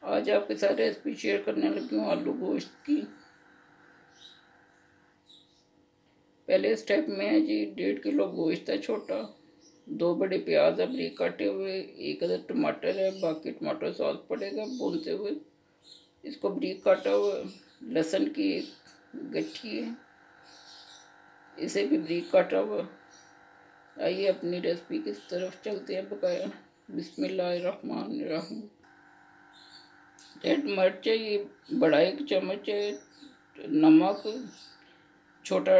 आज आपके साथ रेसिपी शेयर करने लगी हूँ आलू गोश्त की। पहले स्टेप में है जी 1.5 किलो गोश्त है छोटा, 2 बड़े प्याज है बारीक काटे हुए, 1 अदर टमाटर है, बाकी टमाटर सॉस पड़ेगा भूनते हुए। इसको बारीक काटा हुआ, लहसुन की गट्ठी है, इसे भी बारीक काटा हुआ। आइए अपनी रेसिपी की तरफ चलते हैं बकाया। बिस्मिल्लाहिर्रहमानिर्रहीम। रेड मिर्च ये बड़ा 1 चम्मच है, नमक छोटा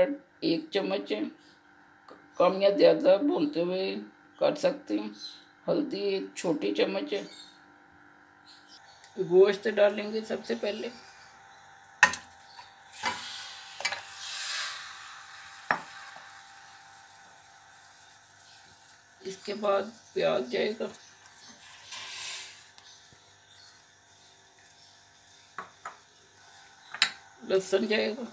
1 चम्मच है, कम या ज़्यादा भूनते हुए कर सकते हैं। हल्दी 1 छोटी चम्मच है। गोश्त डालेंगे सबसे पहले, इसके बाद प्याज जाएगा, लहसुन जाएगा,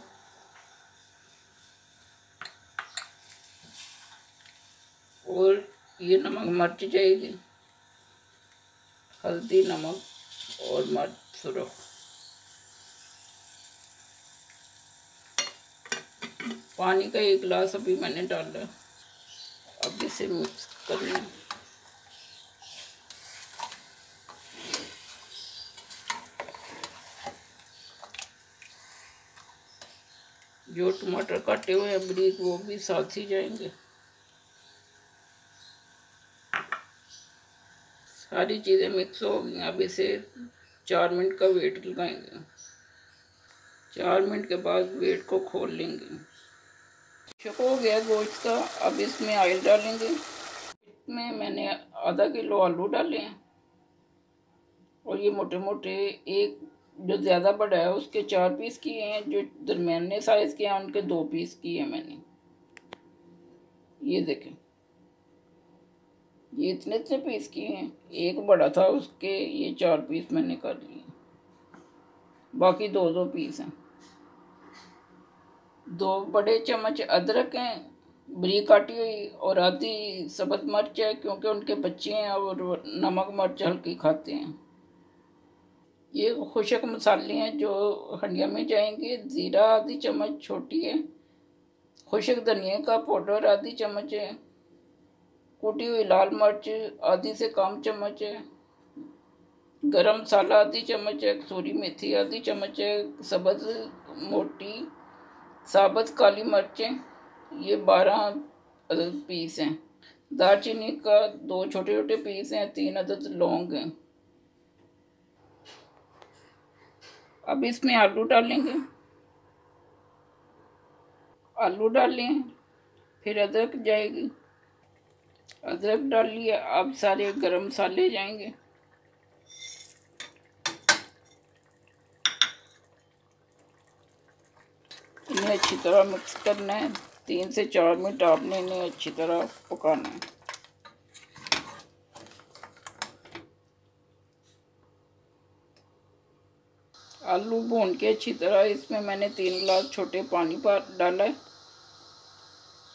और ये नमक मिर्च जाएगी, हल्दी नमक और मिर्च सुरख। पानी का 1 गिलास अभी मैंने डाला। अब इसे मिक्स करना है। जो टमाटर काटे हुए हैं बारीक वो भी साथ ही जाएंगे। सारी चीज़ें मिक्स हो गई। अब इसे 4 मिनट का वेट लगाएंगे। 4 मिनट के बाद वेट को खोल लेंगे। चुक हो गया गोश्त का। अब इसमें ऑयल डालेंगे। इसमें मैंने आधा किलो आलू डाले हैं, और ये मोटे मोटे, एक जो ज़्यादा बड़ा है उसके 4 पीस किए हैं, जो दरमियाने साइज़ के हैं उनके 2 पीस किए हैं मैंने। ये देखें, ये इतने इतने पीस किए हैं। एक बड़ा था उसके ये 4 पीस मैंने कर लिए, बाकी 2 पीस हैं। 2 बड़े चम्मच अदरक हैं बारीक काटी हुई, और आधी सब्ज़ मिर्च है क्योंकि उनके बच्चे हैं और नमक मिर्च हल्की खाते हैं। ये खुशक मसाले हैं जो हंडिया में जाएंगे। ज़ीरा आधी चम्मच छोटी है, खुशक धनिया का पाउडर आधी चम्मच है, कूटी हुई लाल मिर्च आधी से कम चम्मच है, गरम मसाला आधी चम्मच है, कसूरी मेथी आधी चम्मच है, सब्ज़ मोटी साबुत काली मिर्चें ये 12 पीस हैं। दालचीनी का 2 छोटे छोटे पीस हैं, 3 अदद लौंग हैं। अब इसमें आलू डालेंगे। आलू डालें, फिर अदरक जाएगी, अदरक डाल लिया। अब सारे गरम मसाले जाएंगे। इन्हें अच्छी तरह मिक्स करना है। 3 से 4 मिनट आपने इन्हें अच्छी तरह पकाना है। आलू भून के अच्छी तरह, इसमें मैंने 3 गिलास छोटे पानी पर डाला है।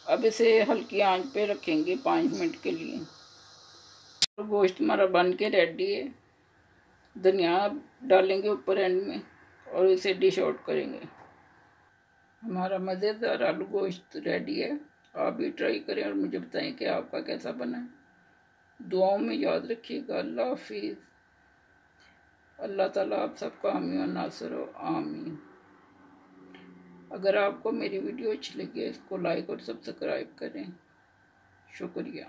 अब इसे हल्की आंच पे रखेंगे 5 मिनट के लिए। तो गोश्त हमारा बन के रेडी है। धनिया डालेंगे ऊपर एंड में, और इसे डिश आउट करेंगे। हमारा मज़ेदार आलू गोश्त रेडी है। आप भी ट्राई करें और मुझे बताएं कि आपका कैसा बना है। दुआओं में याद रखिएगा। अल्लाह हाफिज़। अल्लाह ताला आप सबका हामी और नासिर हो, आमीन। अगर आपको मेरी वीडियो अच्छी लगी है इसको लाइक और सब्सक्राइब करें। शुक्रिया।